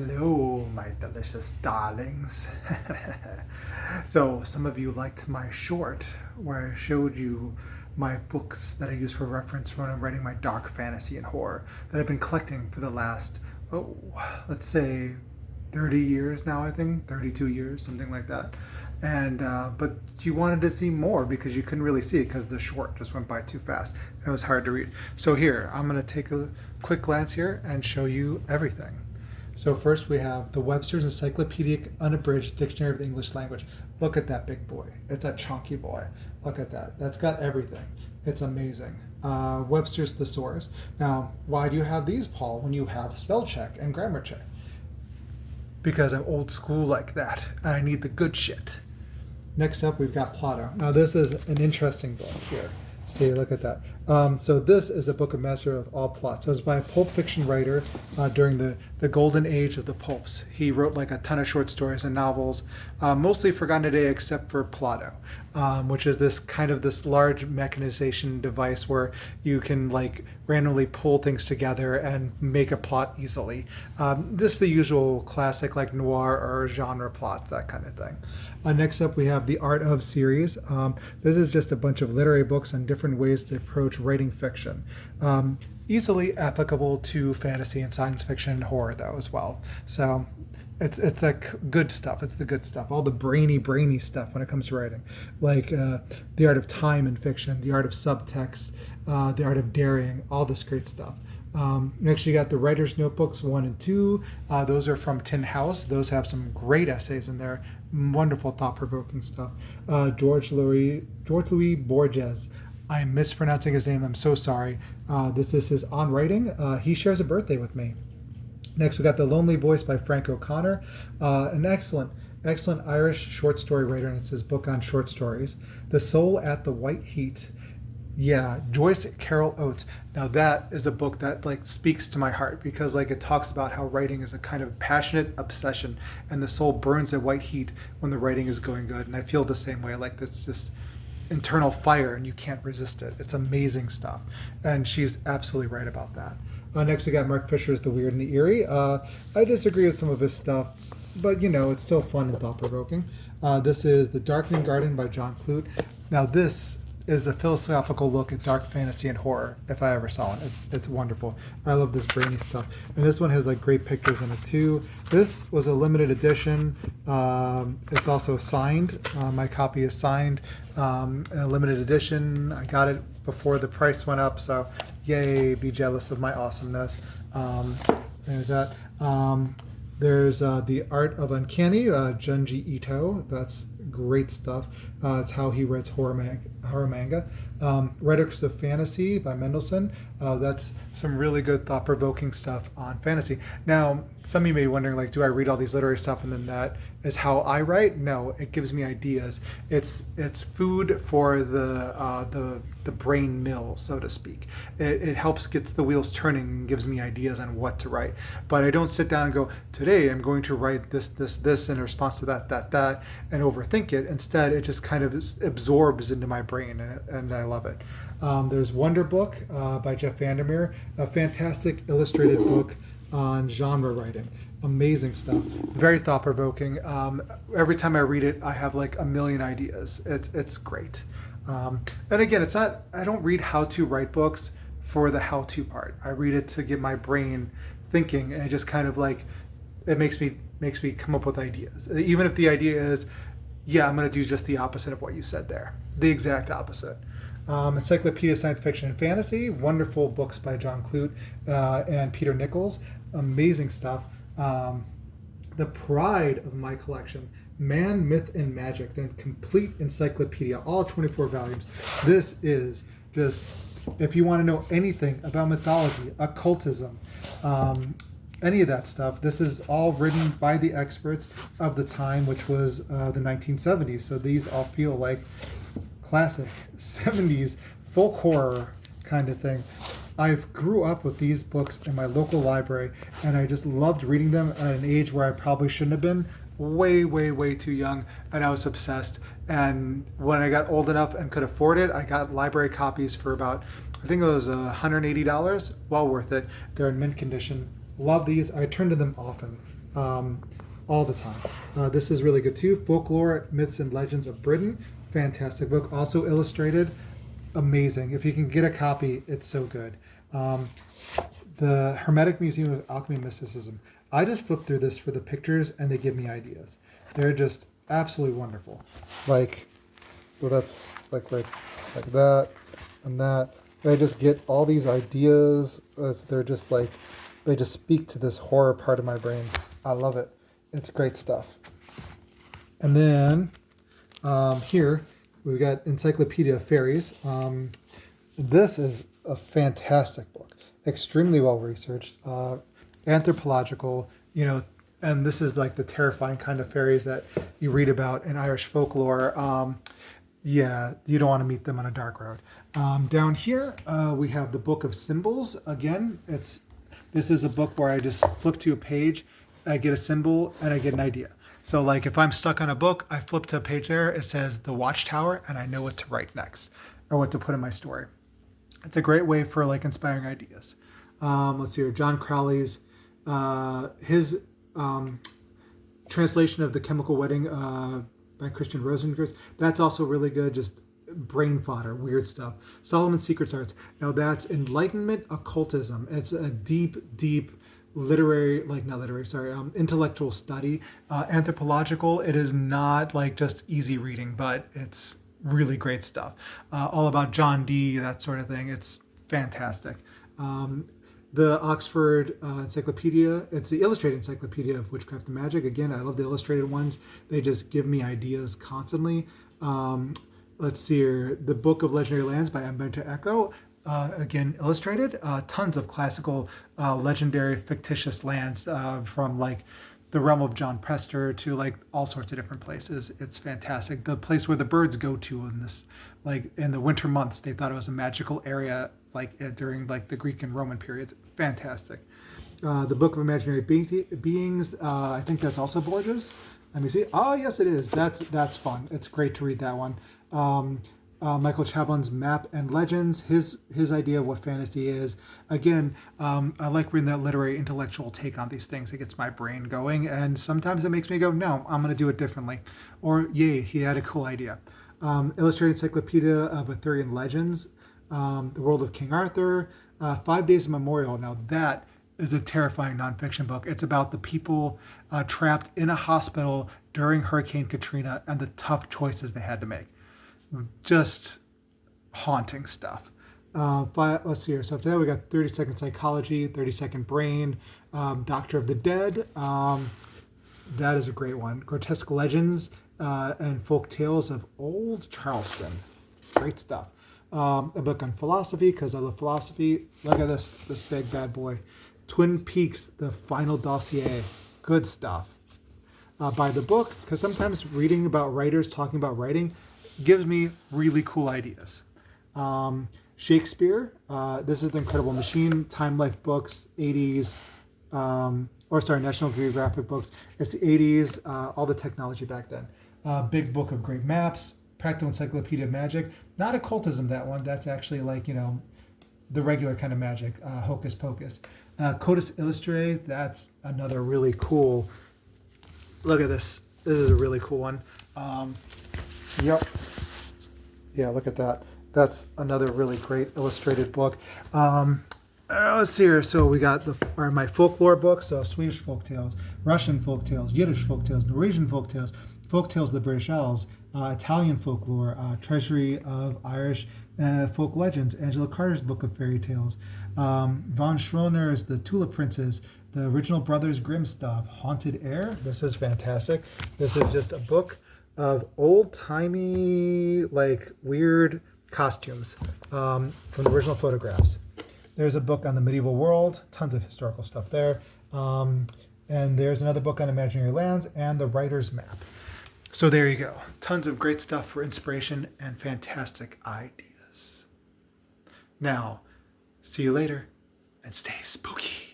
Hello, my delicious darlings. So, some of you liked my short where I showed you my books that I use for reference when I'm writing my dark fantasy and horror that I've been collecting for the last, let's say 30 years now, I think, 32 years, something like that. But you wanted to see more because you couldn't really see it because the short just went by too fast and it was hard to read. So here, I'm going to take a quick glance here and show you everything. So first we have the Webster's Encyclopedic Unabridged Dictionary of the English Language. Look at that big boy. It's a chunky boy. Look at that. That's got everything. It's amazing. Webster's Thesaurus. Now, why do you have these, Paul, when you have spell check and grammar check? Because I'm old school like that, and I need the good shit. Next up, we've got Plato. Now, this is an interesting book here. See, look at that. So this is a book of master of all plots. So it's by a pulp fiction writer during the golden age of the pulps. He wrote like a ton of short stories and novels, mostly forgotten today except for Plato, which is this kind of this large mechanization device where you can like randomly pull things together and make a plot easily. This is the usual classic like noir or genre plots, that kind of thing. Next up, we have the Art of series. This is just a bunch of literary books on different ways to approach writing fiction. Easily applicable to fantasy and science fiction and horror, though, as well. So it's like good stuff. It's the good stuff. All the brainy stuff when it comes to writing, like the art of time in fiction, the art of subtext, the art of daring, all this great stuff. Next, you got the Writer's Notebooks 1 and 2. Those are from Tin House. Those have some great essays in there. Wonderful, thought-provoking stuff. George Louis Borges. I'm mispronouncing his name. I'm so sorry. This is on writing. He shares a birthday with me. Next, we got The Lonely Voice by Frank O'Connor. An excellent Irish short story writer, and it's his book on short stories. The Soul at the White Heat. Yeah, Joyce Carol Oates. Now that is a book that like speaks to my heart because like it talks about how writing is a kind of passionate obsession and the soul burns at white heat when the writing is going good. And I feel the same way, like this just internal fire and you can't resist it. It's amazing stuff. And she's absolutely right about that. Next we got Mark Fisher's The Weird and the Eerie. I disagree with some of his stuff, but you know, it's still fun and thought-provoking. This is The Darkening Garden by John Clute. Now this is a philosophical look at dark fantasy and horror, if I ever saw one. It's wonderful. I love this brainy stuff. And this one has like great pictures in it too. This was a limited edition. It's also signed. My copy is signed. In a limited edition. I got it before the price went up, so yay, be jealous of my awesomeness. There's that. There's The Art of Uncanny, Junji Ito. That's great stuff. It's how he writes horror manga. Rhetorics of Fantasy by Mendelssohn. That's some really good thought-provoking stuff on fantasy. Now, some of you may be wondering, like, do I read all these literary stuff and then that is how I write? No, it gives me ideas. It's food for the brain mill, so to speak. It helps gets the wheels turning and gives me ideas on what to write. But I don't sit down and go, today I'm going to write this in response to that, and overthink it. Instead, it just kind of absorbs into my brain, and I love it. There's Wonder Book by Jeff Vandermeer, a fantastic illustrated book on genre writing. Amazing stuff. Very thought-provoking. Every time I read it, I have like a million ideas. It's great. And again, it's not. I don't read how-to write books for the how-to part. I read it to get my brain thinking, and it just kind of like it makes me come up with ideas. Even if the idea is, yeah, I'm going to do just the opposite of what you said there. The exact opposite. Encyclopedia of Science Fiction and Fantasy. Wonderful books by John Clute and Peter Nichols. Amazing stuff. The pride of my collection, Man, Myth, and Magic, the complete encyclopedia, all 24 volumes. This is just, if you want to know anything about mythology, occultism, any of that stuff, this is all written by the experts of the time, which was the 1970s. So these all feel like classic 70s folk horror kind of thing. I grew up with these books in my local library, and I just loved reading them at an age where I probably shouldn't have been. Way too young, and I was obsessed. And when I got old enough and could afford it, I got library copies for about, I think it was $180. Well worth it. They're in mint condition. Love these. I turn to them often. all the time. This is really good too. Folklore, Myths and Legends of Britain. Fantastic book. Also illustrated. Amazing. If you can get a copy, it's so good. The Hermetic Museum of Alchemy and Mysticism. I just flipped through this for the pictures and they give me ideas. They're just absolutely wonderful. Like, well, that's like right, like that and that. I just get all these ideas. They're just like, they just speak to this horror part of my brain. I love it. It's great stuff. And then here we've got Encyclopedia of Fairies. This is a fantastic book, extremely well researched, anthropological, and this is like the terrifying kind of fairies that you read about in Irish folklore. Yeah, you don't want to meet them on a dark road. Down here, we have the Book of Symbols. Again, this is a book where I just flip to a page, I get a symbol, and I get an idea. So like if I'm stuck on a book, I flip to a page there, it says the Watchtower, and I know what to write next or what to put in my story. It's a great way for like inspiring ideas. Let's see here, John Crowley's, his translation of The Chemical Wedding by Christian Rosengrist. That's also really good, just brain fodder, weird stuff. Solomon's Secrets Arts. Now that's Enlightenment Occultism. It's a deep literary, like not literary, sorry, intellectual study. Anthropological, it is not like just easy reading, but it's really great stuff. All about John Dee, that sort of thing. It's fantastic. The Oxford Encyclopedia, it's the Illustrated Encyclopedia of Witchcraft and Magic. Again, I love the illustrated ones. They just give me ideas constantly. Let's see here, the Book of Legendary Lands by Umberto Eco. Again, illustrated. Tons of classical, legendary, fictitious lands from like the realm of John Prester to like all sorts of different places. It's fantastic. The place where the birds go to in this, like in the winter months, they thought it was a magical area, like during like the Greek and Roman periods. Fantastic. The Book of Imaginary Beings. I think that's also Borges. Let me see. Oh yes, it is. That's fun. It's great to read that one. Michael Chabon's Map and Legends, his idea of what fantasy is. Again, I like reading that literary intellectual take on these things. It gets my brain going, and sometimes it makes me go, no, I'm going to do it differently. Or, yay, he had a cool idea. Illustrated Encyclopedia of Arthurian Legends, The World of King Arthur, 5 Days of Memorial. Now that is a terrifying nonfiction book. It's about the people trapped in a hospital during Hurricane Katrina and the tough choices they had to make. Just haunting stuff. Let's see here. So after that, we got 30-Second Psychology, 30-Second Brain, Doctor of the Dead. That is a great one. Grotesque Legends and Folk Tales of Old Charleston. Great stuff. A book on philosophy, because I love philosophy. Look at this big bad boy. Twin Peaks, The Final Dossier. Good stuff. By the book, because sometimes reading about writers talking about writing gives me really cool ideas. Shakespeare, this is The Incredible Machine, Time Life Books, 80s, National Geographic Books. It's the 80s, all the technology back then. Big Book of Great Maps, Practical Encyclopedia of Magic. Not occultism, that one. That's actually like, the regular kind of magic, Hocus Pocus. Codex Illustrated, that's another really cool, look at this. This is a really cool one. Yep. Yeah, look at that. That's another really great illustrated book. Let's see here. So we got my folklore books. So Swedish folktales, Russian folktales, Yiddish folktales, Norwegian folktales, folktales of the British Isles, Italian folklore, Treasury of Irish folk legends, Angela Carter's Book of Fairy Tales, Von Schroner's The Tulip Princes, the original Brothers Grimm stuff, Haunted Air. This is fantastic. This is just a book of old-timey, like weird costumes from the original photographs. There's a book on the medieval world, tons of historical stuff there. And there's another book on imaginary lands and the writer's map. So there you go. Tons of great stuff for inspiration and fantastic ideas. Now, see you later and stay spooky.